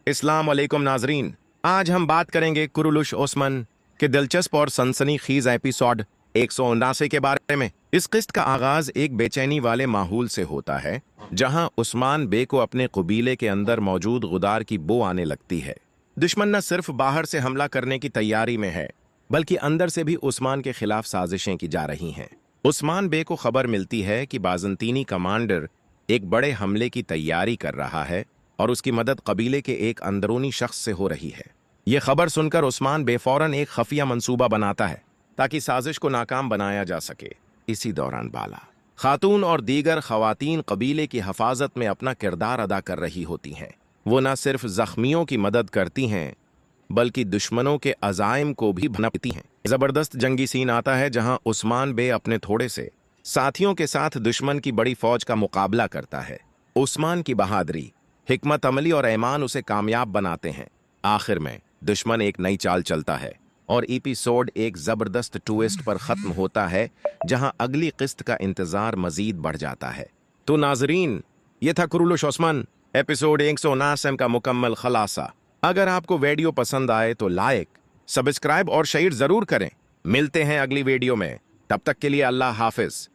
अस्सलाम वालेकुम नाजरीन। आज हम बात करेंगे कुरुलुश ओस्मान के दिलचस्प और सनसनीखेज एपिसोड 179 के बारे में। इस किस्त का आगाज एक बेचैनी वाले माहौल से होता है, जहां उस्मान बे को अपने कबीले के अंदर मौजूद गुदार की बो आने लगती है। दुश्मन न सिर्फ बाहर से हमला करने की तैयारी में है, बल्कि अंदर से भी उस्मान के खिलाफ साजिशें की जा रही हैं। उस्मान बे को खबर मिलती है कि बाज़ंतीनी कमांडर एक बड़े हमले की तैयारी कर रहा है और उसकी मदद कबीले के एक अंदरूनी शख्स से हो रही है। यह खबर सुनकर उस्मान बेफौरन एक खफिया मंसूबा बनाता है ताकि साजिश को नाकाम बनाया जा सके। इसी दौरान बाला खातून और दीगर खवातीन कबीले की हिफाजत में अपना किरदार अदा कर रही होती हैं। वो न सिर्फ जख्मियों की मदद करती हैं, बल्कि दुश्मनों के अजाइम को भी भनकती हैं। जबरदस्त जंगी सीन आता है जहां उस्मान बे अपने थोड़े से साथियों के साथ दुश्मन की बड़ी फौज का मुकाबला करता है। उस्मान की बहादुरी, हिकमत अमली और ईमान उसे कामयाब बनाते हैं। आखिर में दुश्मन एक नई चाल चलता है और एपिसोड एक जबरदस्त ट्विस्ट पर खत्म होता है, जहां अगली किस्त का इंतजार मजीद बढ़ जाता है। तो नाजरीन, ये था कुरुलुश ओस्मान एपिसोड 179 का मुकम्मल खलासा। अगर आपको वीडियो पसंद आए तो लाइक, सब्सक्राइब और शेयर जरूर करें। मिलते हैं अगली वीडियो में, तब तक के लिए अल्लाह हाफिज।